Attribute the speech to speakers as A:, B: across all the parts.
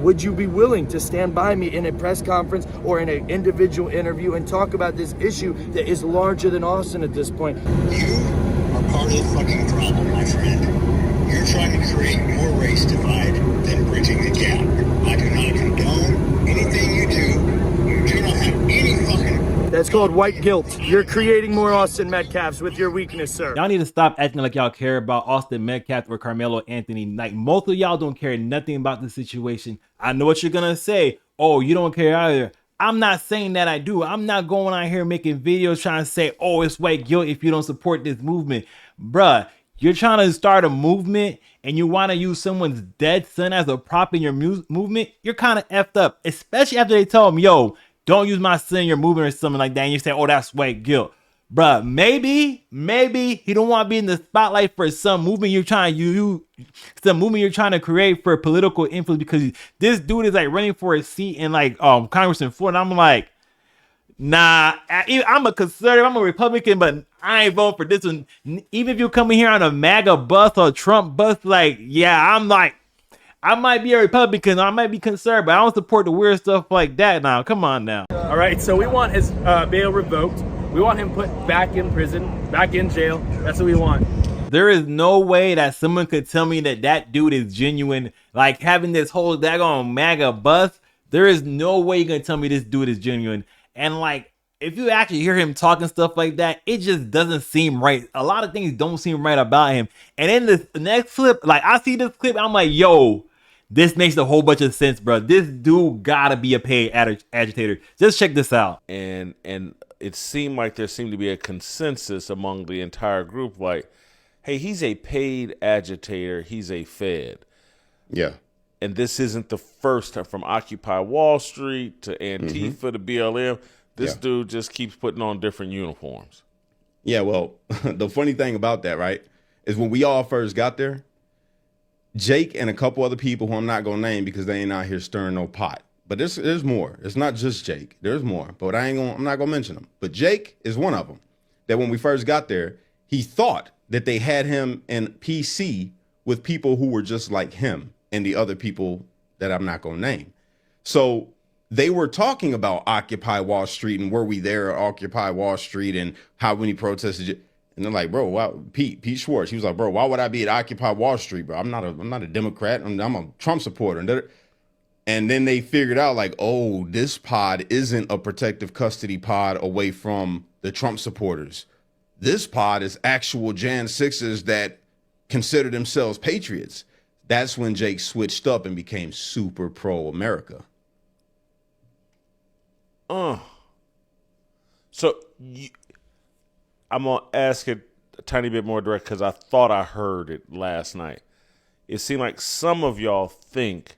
A: Would you be willing to stand by me in a press conference or in an individual interview and talk about this issue that is larger than Austin at this point?
B: You are part of the fucking problem, my friend. You're trying to create more race divide than bridging the gap. I do not condone anything you do. You do not have any fucking...
A: That's called white guilt. You're creating more Austin Metcalfs with your weakness, sir.
C: Y'all need to stop acting like y'all care about Austin Metcalf or Carmelo Anthony. Like, most of y'all don't care nothing about the situation. I know what you're gonna say. Oh, you don't care either. I'm not saying that I do. I'm not going out here making videos trying to say, oh, it's white guilt if you don't support this movement. Bruh, you're trying to start a movement and you want to use someone's dead son as a prop in your movement. You're kind of effed up, especially after they tell him, yo, don't use my son in your movement or something like that. And you say, oh, that's white guilt. Bruh, maybe he don't want to be in the spotlight for some movement you're trying to create for political influence, because this dude is like running for a seat in like Congress in Florida. I'm like, nah, I'm a conservative, I'm a Republican, but I ain't voting for this one. Even if you come in here on a MAGA bus or a Trump bus, like, yeah, I'm like, I might be a Republican, I might be conservative, but I don't support the weird stuff like that now. Come on now.
D: All right, so we want his bail revoked. We want him put back in prison, back in jail. That's what we want.
C: There is no way that someone could tell me that that dude is genuine. Like, having this whole daggone MAGA bus, there is no way you're going to tell me this dude is genuine. And like, if you actually hear him talking stuff like that, it just doesn't seem right. A lot of things don't seem right about him. And in the next clip, like, I see this clip, I'm like, yo, this makes a whole bunch of sense, bro. This dude gotta be a paid agitator. Just check this out.
E: And it seemed like there seemed to be a consensus among the entire group, like, hey, he's a paid agitator, he's a Fed.
F: Yeah.
E: And this isn't the first time, from Occupy Wall Street to Antifa to BLM. This dude just keeps putting on different uniforms.
F: Yeah, well, the funny thing about that, right, is when we all first got there, Jake and a couple other people who I'm not going to name because they ain't out here stirring no pot. But there's more. It's not just Jake. There's more. But I'm not going to mention them. But Jake is one of them. That when we first got there, he thought that they had him in PC with people who were just like him and the other people that I'm not going to name. So they were talking about Occupy Wall Street and were we there at Occupy Wall Street and how many protested. And they're like, bro, wow, Pete Schwartz. He was like, bro, why would I be at Occupy Wall Street, bro? I'm not a Democrat. I'm a Trump supporter. And then they figured out, like, oh, this pod isn't a protective custody pod away from the Trump supporters. This pod is actual Jan 6ers that consider themselves patriots. That's when Jake switched up and became super pro-America.
E: So I'm going to ask it a tiny bit more direct because I thought I heard it last night. It seemed like some of y'all think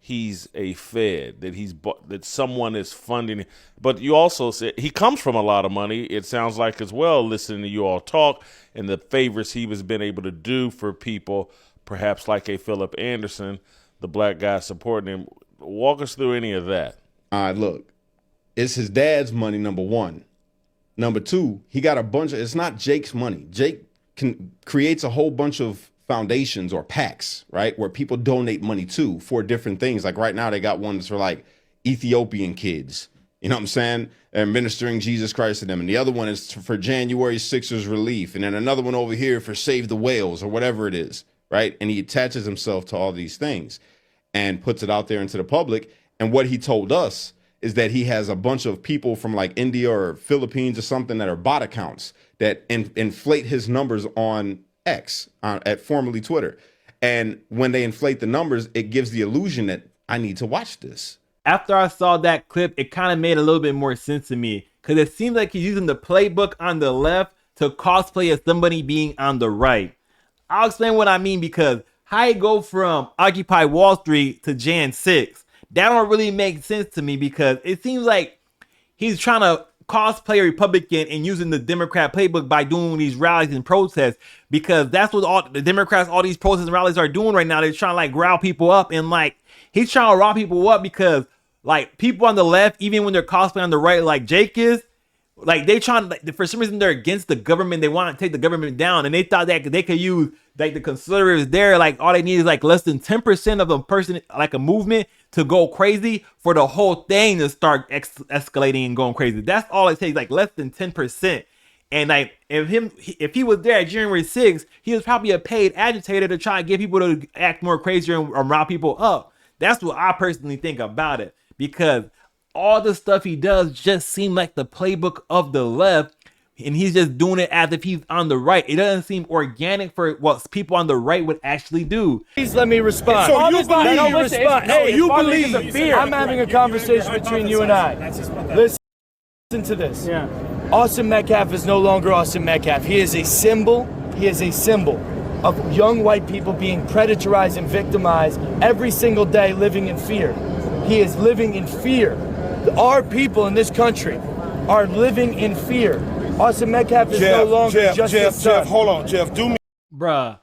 E: he's a Fed, that someone is funding him. But you also said he comes from a lot of money, it sounds like, as well, listening to you all talk and the favors he has been able to do for people, perhaps like a Philip Anderson, the black guy supporting him. Walk us through any of that.
F: All right, look, it's his dad's money, number one. Number two, he got a bunch of, it's not Jake's money. Jake creates a whole bunch of foundations or PACs, right, where people donate money to for different things. Like right now they got ones for like Ethiopian kids, you know what I'm saying, and ministering Jesus Christ to them. And the other one is for January 6ers relief. And then another one over here for Save the Whales or whatever it is, right? And he attaches himself to all these things and puts it out there into the public. And what he told us is that he has a bunch of people from like India or Philippines or something that are bot accounts that inflate his numbers on X, at formerly Twitter. And when they inflate the numbers, it gives the illusion that I need to watch this.
C: After I saw that clip, it kind of made a little bit more sense to me, because it seems like he's using the playbook on the left to cosplay as somebody being on the right. I'll explain what I mean, because how you go from Occupy Wall Street to Jan 6, that don't really make sense to me, because it seems like he's trying to cosplay a Republican and using the Democrat playbook by doing these rallies and protests, because that's what all the Democrats, all these protests and rallies are doing right now. They're trying to like rile people up, and like he's trying to rile people up because like people on the left, even when they're cosplaying on the right, like Jake is, Like they trying, like, for some reason they're against the government. They want to take the government down, and they thought that they could use like the conservatives there. Like all they need is like less than 10% of a person, like a movement, to go crazy for the whole thing to start escalating and going crazy. That's all it takes, like less than 10%. And like if he was there at January 6th, he was probably a paid agitator to try to get people to act more crazier and rile people up. That's what I personally think about it, because all the stuff he does just seem like the playbook of the left, and he's just doing it as if he's on the right. It doesn't seem organic for what people on the right would actually do.
A: Please let me respond.
G: So you believe?
A: Let me respond.
G: No,
A: Hey,
G: you believe?
A: I'm having a conversation between you and I. Listen to this.
G: Yeah.
A: Austin Metcalf is no longer Austin Metcalf. He is a symbol. He is a symbol of young white people being predatorized and victimized every single day, living in fear. He is living in fear. Our people in this country are living in fear. Austin Metcalf is no longer just a son.
G: Jeff, hold on, Jeff. Do me.
C: Bruh,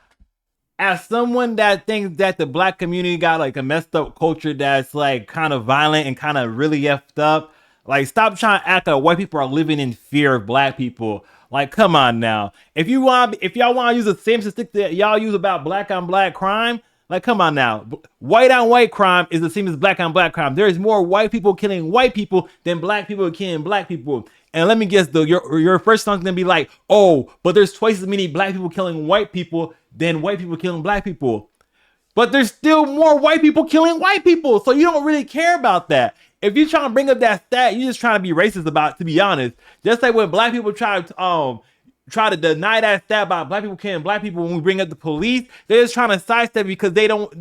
C: as someone that thinks that the black community got like a messed up culture that's like kind of violent and kind of really effed up, like stop trying to act like white people are living in fear of black people. Like, come on now. If y'all want to use the same statistic that y'all use about black on black crime, like, come on now. White on white crime is the same as black on black crime. There is more white people killing white people than black people killing black people. And let me guess though, your first song's gonna be like, oh, but there's twice as many black people killing white people than white people killing black people. But there's still more white people killing white people. So you don't really care about that. If you're trying to bring up that stat, you're just trying to be racist about it, to be honest. Just like when black people try to deny that stat about black people killing black people when we bring up the police, they're just trying to sidestep because they can't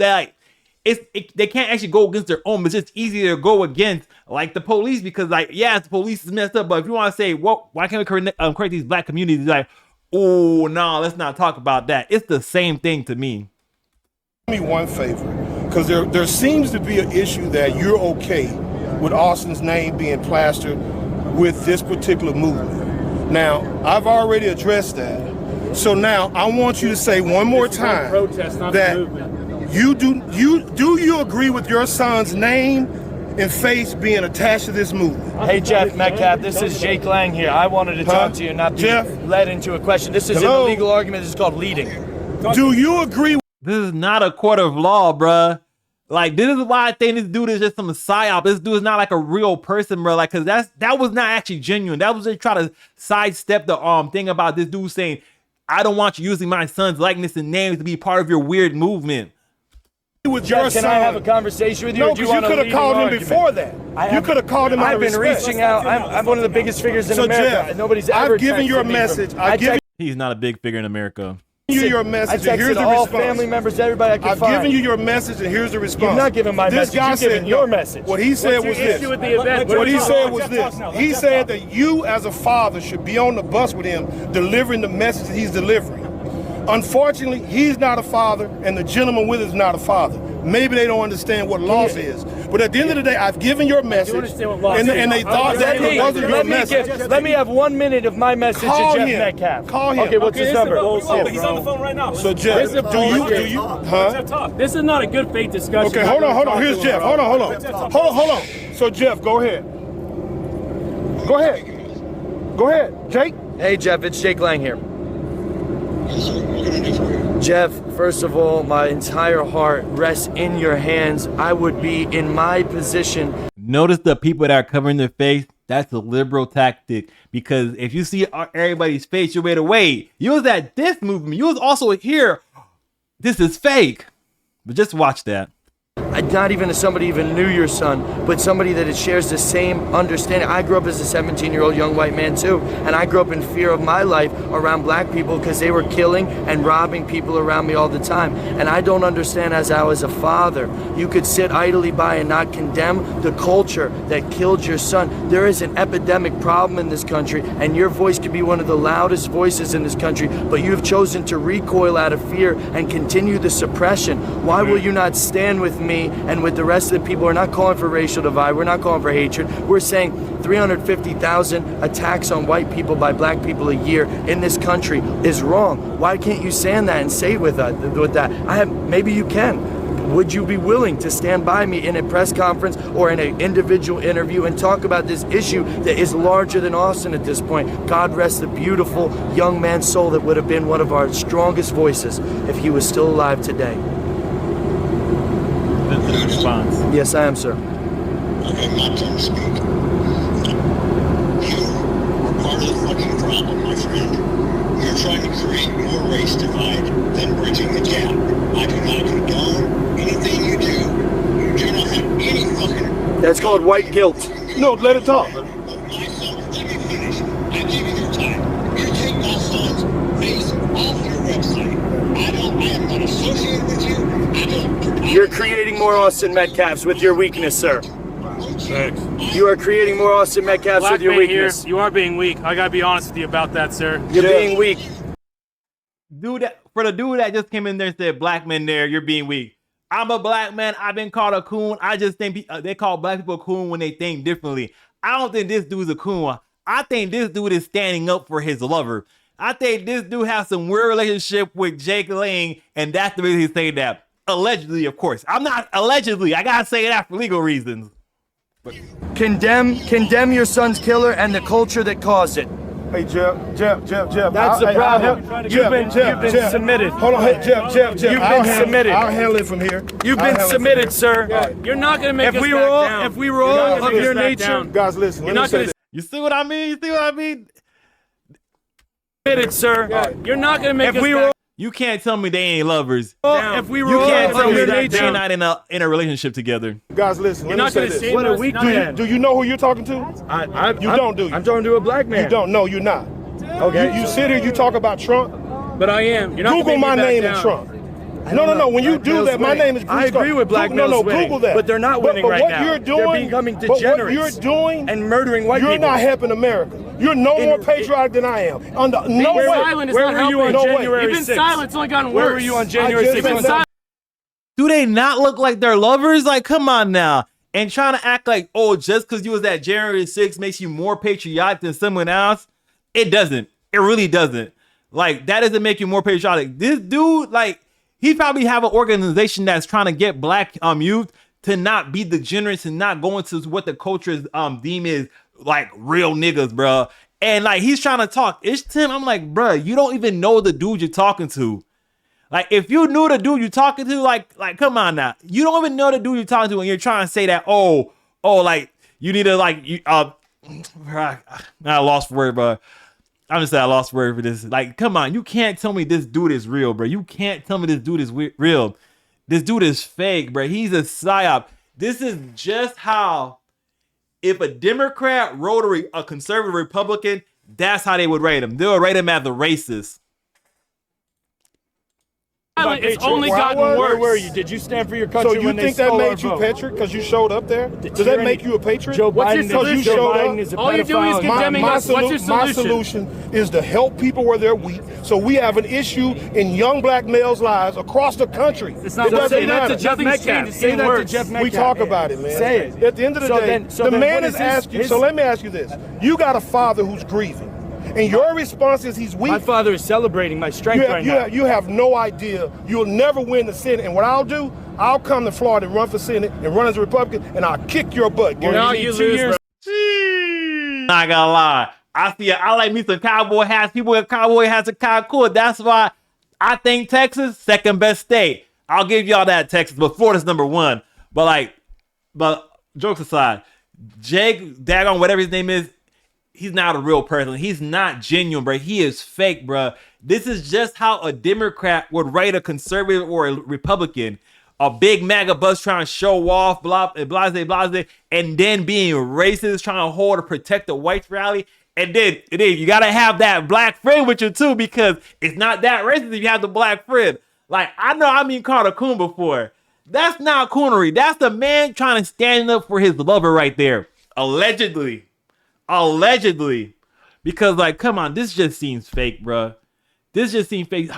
C: actually go against their own. It's just easier to go against like the police because like, yeah, the police is messed up, but if you want to say, well, why can't we create these black communities? Like, oh no, let's not talk about that. It's the same thing to me.
G: Do me one favor, because there seems to be an issue that you're okay with Austin's name being plastered with this particular movement. Now, I've already addressed that. So now I want you to say one more time that you agree with your son's name and face being attached to this movement?
A: Hey, Jeff Metcalf, this is Jake Lang here. I wanted to talk to you, not be led into a question. This is an illegal argument. This is called leading.
G: Do you agree?
C: This is not a court of law, bruh. Like, this is why I think this dude is just some psyop. This dude is not like a real person, bro. Like, cause that was not actually genuine. That was just try to sidestep the thing about this dude saying, I don't want you using my son's likeness and name to be part of your weird movement.
G: With your
A: Jeff, can I have a conversation with you?
G: No, because you could have called him before that. You could have called him out of respect.
A: I've been reaching out. I'm one of the biggest figures in America.
G: Jeff,
A: nobody's ever
G: I've given your message.
C: He's not a big figure in America.
G: You your message, and here's the
A: all
G: response.
A: Family members, everybody I can find.
G: I've given you your message, and here's the response.
A: You're not giving my message. You're giving your message.
G: What he said was this. What he said was this. He said that you, as a father, should be on the bus with him, delivering the message that he's delivering. Unfortunately, he's not a father, and the gentleman with is not a father. Maybe they don't understand what loss is. But at the end of the day, I've given your message, and they thought that it wasn't your message.
A: Let me have 1 minute of my message
G: Call
A: to Jeff
G: him.
A: Metcalf.
G: Call him.
A: Okay, what's his number?
H: He's on the phone right now.
G: So Jeff, do you? Huh?
H: This is not a good faith discussion.
G: Okay, hold on. Here's Jeff. Hold on. So Jeff, go ahead. Go ahead, Jake.
A: Hey, Jeff, it's Jake Lang here. Jeff, first of all, my entire heart rests in your hands. I would be in my position.
C: Notice the people that are covering their face. That's a liberal tactic, because if you see everybody's face, you're wait. You was at this movement. You was also here. This is fake. But just watch that.
A: Not even somebody even knew your son, but somebody that shares the same understanding. I grew up as a 17-year-old young white man too, and I grew up in fear of my life around black people because they were killing and robbing people around me all the time. And I don't understand, as I was a father, you could sit idly by and not condemn the culture that killed your son. There is an epidemic problem in this country, and your voice could be one of the loudest voices in this country, but you have chosen to recoil out of fear and continue the suppression. Why will you not stand with me and with the rest of the people? We're not calling for racial divide. We're not calling for hatred. We're saying 350,000 attacks on white people by black people a year in this country is wrong. Why can't you stand that and say with that? Maybe you can. would you be willing to stand by me in a press conference or in an individual interview and talk about this issue that is larger than Austin at this point? God rest the beautiful young man's soul that would have been one of our strongest voices if he was still alive today.
C: That's the response.
A: Yes, I am, sir.
B: Okay, my turn to speak. You are part of the fucking problem, my friend. You're trying to create more race divide than bridging the gap. I do not condone anything you do. You do not have any fucking...
A: That's called white guilt.
G: No, let it talk.
B: But my son, let me finish. I give you your time. You take my son's face off your website. I am not associated with you. I don't...
A: You're creating more Austin Metcalfs with your weakness, sir.
H: Thanks.
A: You are creating more Austin Metcalfs
H: Black
A: with your
H: man here,
A: weakness.
H: you are being weak. I gotta be honest with you about that, sir.
A: You're being weak.
C: Dude, for the dude that just came in there and said, black men there, you're being weak. I'm a black man. I've been called a coon. I just think they call black people a coon when they think differently. I don't think this dude's a coon. I think this dude is standing up for his lover. I think this dude has some weird relationship with Jake Lang, and that's the reason he's saying that. Allegedly, of course. I'm not allegedly. I gotta say that for legal reasons.
A: Condemn your son's killer and the culture that caused it.
G: Hey, Jeff.
A: That's the problem. You've been submitted.
G: Hold on, hey, Jeff.
A: You've been submitted.
G: I'll handle it from here.
A: You've been submitted, sir.
H: You're not gonna make
A: If
H: us
A: we
H: back
A: were all,
H: down.
A: if we were all of your nature,
H: down.
G: Guys, listen.
H: You're
G: let me
H: not
G: say
H: gonna
G: this.
C: You see what I mean? You see what I mean?
A: submitted, sir.
H: You're not gonna make
A: If
H: us
A: we
H: back
A: were,
C: You can't tell me they ain't lovers.
H: down.
A: if we were
C: You
A: all
C: can't tell
A: of
C: me
A: your
C: that they're
A: nature,
C: not in a relationship together.
G: Guys, listen.
H: You're
G: Let me
H: not
G: say
H: gonna
G: this.
H: shame
A: What a
H: us,
A: weak
H: not
A: man.
H: yet.
G: Do you know who you're talking to?
A: you
G: don't, do you?
A: I'm talking to a black man.
G: You don't. No, you're not.
A: Okay.
G: You sit here, you talk about Trump.
H: But I am. You're not
G: Google
H: gonna
G: my
H: make me
G: name
H: back
G: and
H: down.
G: Trump. No. When you do that, my name is Bruce
A: I agree
G: Scott.
A: with black
G: No,
A: males winning,
G: Google that.
A: but they're not winning right
G: what
A: now.
G: You're doing,
A: They're becoming
G: but what
A: degenerates
G: you're doing
A: and murdering white
G: you're
A: people.
G: not helping America. You're no more patriotic than I am. No
H: Being
G: way.
H: silent is
A: Where
H: not
A: were you
H: helping.
A: on
G: No way.
A: January
H: You've been
A: 6th?
H: silent. It's only gotten worse.
A: Where were you on January
G: just
A: 6th?
H: You've been
G: said
H: silent.
C: Do they not look like they're lovers? Like, come on now. And trying to act like, oh, just because you was at January 6th makes you more patriotic than someone else. It doesn't. It really doesn't. Like, that doesn't make you more patriotic. This dude, like, he probably have an organization that's trying to get black youth to not be degenerates and not go into what the culture is deem is like real niggas, bro. And like he's trying to talk. It's Tim. I'm like, bro, you don't even know the dude you're talking to. Like, if you knew the dude you're talking to, like, come on now. You don't even know the dude you're talking to, and you're trying to say that, like, you need to, like, I lost word, bro. I'm just saying I lost word for this. Like, come on, you can't tell me this dude is real, bro. You can't tell me this dude is real. This dude is fake, bro. He's a psyop. This is just how, if a Democrat wrote a conservative Republican, that's how they would rate him. They would rate him as a racist.
H: It's only
G: Where I
H: gotten
G: was?
H: worse.
A: Where were you? Did you stand for your country
G: So you
A: when they
G: think that
A: stole our
G: made you
A: vote?
G: patriot because you showed up there? Does that
A: tyranny-
G: make you a patriot?
A: Joe
H: What's your
A: Biden,
H: solution?
G: you
A: Joe
G: showed
A: Biden
G: up?
A: is a
H: All you're doing is
A: pedophile.
H: condemning us. What's your
G: My
H: solution?
G: solution is to help people where they're weak. So we have an issue in young black males' lives across the country.
H: It's not
G: It doesn't
H: say that
G: matter.
H: to Jeff
A: Nothing's
H: Metcalf.
A: changed.
H: It's
A: Say
H: getting
A: that to
H: worse.
A: Jeff Metcalf.
G: We talk about it, man.
A: Say it.
G: At the end of the
A: So
G: day,
A: then- so
G: the
A: then
G: man
A: what
G: is
A: is his-
G: asking.
A: his-
G: So let me ask you this: you got a father who's grieving, and your response is he's weak.
A: My father is celebrating my strength right now.
G: You have no idea. You'll never win the Senate. And what I'll do, I'll come to Florida and run for Senate and run as a Republican, and I'll kick your butt.
H: No,
G: Gary.
H: you
A: need 2
H: lose,
A: years.
C: Jeez. Not gonna lie. I like me some cowboy hats. People with cowboy hats are kind of cool. That's why I think Texas, second best state. I'll give y'all that, Texas, but Florida's number 1. But jokes aside, Jake Dagon, whatever his name is, he's not a real person. He's not genuine, bro. He is fake, bro. This is just how a Democrat would rate a conservative or a Republican. A big MAGA bus trying to show off, blah, blase, and then being racist, trying to hold or protect the whites rally. And then you gotta have that black friend with you too, because it's not that racist if you have the black friend. Like, I know I'm being called a coon before. That's not coonery. That's the man trying to stand up for his lover right there. Allegedly. Because, like, come on, this just seems fake, bro. This just seems fake.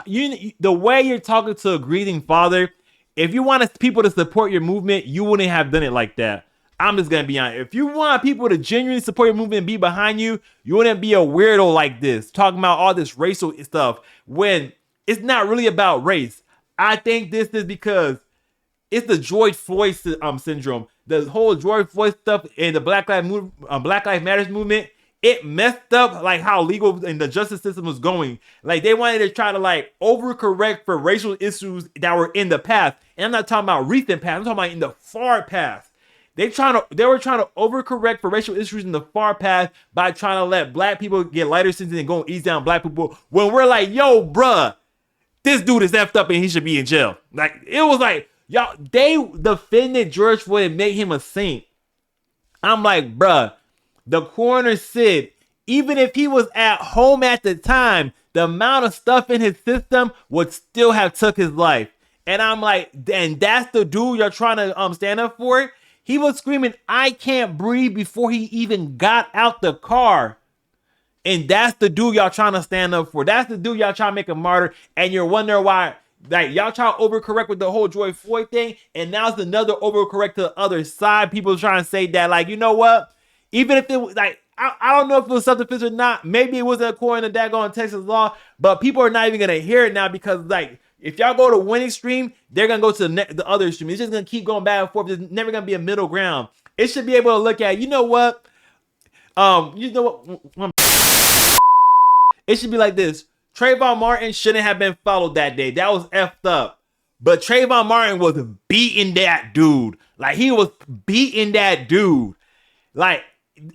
C: The way you're talking to a grieving father, if you wanted people to support your movement, you wouldn't have done it like that. I'm just gonna be honest. If you want people to genuinely support your movement and be behind you, you wouldn't be a weirdo like this, talking about all this racial stuff when it's not really about race. I think this is because it's the George Floyd syndrome. The whole George Floyd stuff and the Black Lives Matter movement, it messed up like how legal and the justice system was going. Like they wanted to try to like overcorrect for racial issues that were in the past. And I'm not talking about recent past, I'm talking about in the far past. They were trying to overcorrect for racial issues in the far past by trying to let black people get lighter sentences and go easy on black people. When we're like, yo, bruh, this dude is effed up and he should be in jail. Like it was like, y'all, they defended George Floyd and made him a saint. I'm like, bruh, the coroner said, even if he was at home at the time, the amount of stuff in his system would still have took his life. And I'm like, and that's the dude you're trying to stand up for? He was screaming, I can't breathe before he even got out the car. And that's the dude y'all trying to stand up for. That's the dude y'all trying to make a martyr. And you're wondering why, like, y'all try to overcorrect with the whole George Floyd thing. And now it's another overcorrect to the other side. People trying to say that, like, you know what? Even if it was, like, I don't know if it was self-defense or not. Maybe it wasn't according to daggone Texas law. But people are not even going to hear it now because, like, if y'all go to one extreme, they're going to go to the other extreme. It's just going to keep going back and forth. There's never going to be a middle ground. It should be able to look at, you know what? It should be like this. Trayvon Martin shouldn't have been followed that day. That was effed up. But Trayvon Martin was beating that dude. Like, he was beating that dude. Like,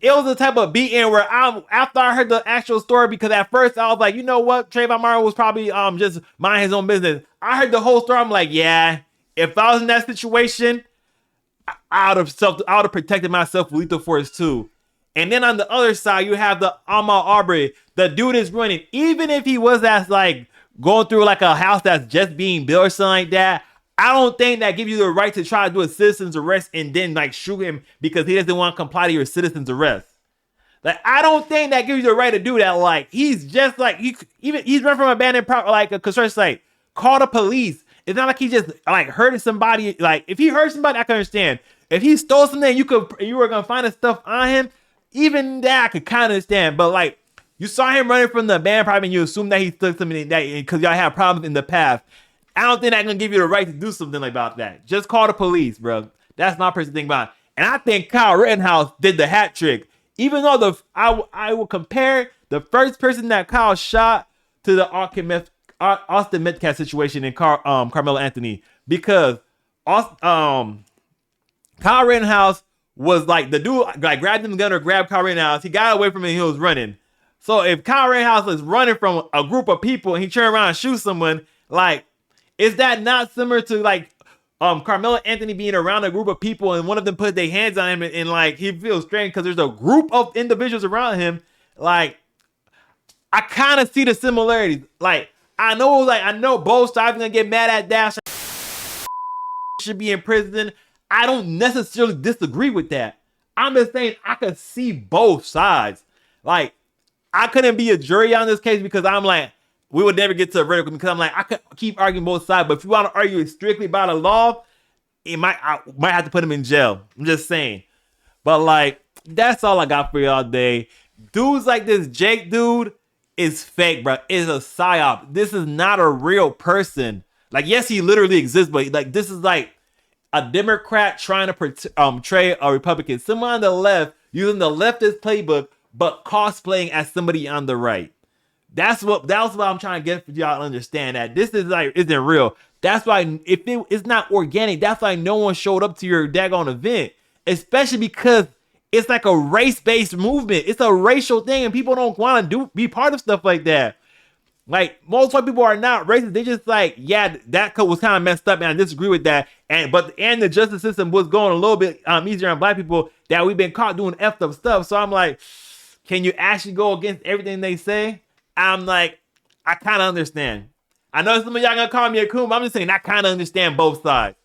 C: it was the type of beating where after I heard the actual story, because at first I was like, you know what? Trayvon Martin was probably just minding his own business. I heard the whole story. I'm like, yeah, if I was in that situation, I would have protected myself with lethal force too. And then on the other side, you have the Ahmaud Arbery. The dude is running. Even if he was at like going through like a house that's just being built or something like that, I don't think that gives you the right to try to do a citizen's arrest and then like shoot him because he doesn't want to comply to your citizen's arrest. Like, I don't think that gives you the right to do that. Like, he's just like, he's run from abandoned like a construction site. Call the police. It's not like he just like hurting somebody. Like, if he hurt somebody, I can understand. If he stole something, you were gonna find the stuff on him. Even that I could kind of understand. But like, you saw him running from the abandoned property and you assume that he took something that because y'all had problems in the past. I don't think that's gonna give you the right to do something about that. Just call the police, bro. That's my personal thing about it. And I think Kyle Rittenhouse did the hat trick. Even though I will compare the first person that Kyle shot to the Austin Metcalf situation in Carmelo Anthony, because Kyle Rittenhouse was like the dude like grabbed him the gun or grabbed Kyle Rittenhouse. He got away from him and he was running. So if Kyle Rittenhouse is running from a group of people and he turn around and shoot someone, like, is that not similar to like Carmelo Anthony being around a group of people and one of them put their hands on him and like he feels strange because there's a group of individuals around him? Like, I kind of see the similarities. Like, I know both sides are gonna get mad at that. Should be in prison. I don't necessarily disagree with that. I'm just saying I could see both sides. Like, I couldn't be a jury on this case because I'm like, we would never get to a verdict because I'm like, I could keep arguing both sides. But if you want to argue strictly about a law, I might have to put him in jail. I'm just saying. But like, that's all I got for y'all today. Dudes like this Jake dude is fake, bro. It's a PSYOP. This is not a real person. Like, yes, he literally exists, but like, this is like a Democrat trying to portray a Republican. Someone on the left using the leftist playbook, but cosplaying as somebody on the right. That's what I'm trying to get for y'all to understand, that this is like isn't real. That's why if it's not organic, that's why no one showed up to your daggone event, especially because it's like a race-based movement. It's a racial thing, and people don't want to be part of stuff like that. Like, most white people are not racist. They just like, yeah, that code was kind of messed up, and I disagree with that. And the justice system was going a little bit easier on black people that we've been caught doing effed up stuff. So I'm like, can you actually go against everything they say? I'm like, I kind of understand. I know some of y'all gonna call me a coon, but I'm just saying I kind of understand both sides.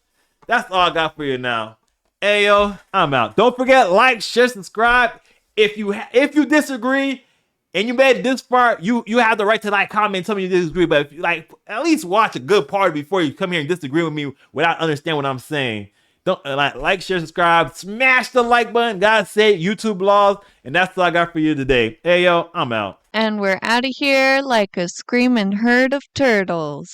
C: That's all I got for you now. Hey yo, I'm out. Don't forget, like, share, subscribe. If you disagree and you made it this far, you have the right to like comment and tell me you disagree. But if you like, at least watch a good part before you come here and disagree with me without understanding what I'm saying. Don't like, share, subscribe, smash the like button. God say YouTube laws, and that's all I got for you today. Hey yo, I'm out.
I: And we're out of here like a screaming herd of turtles.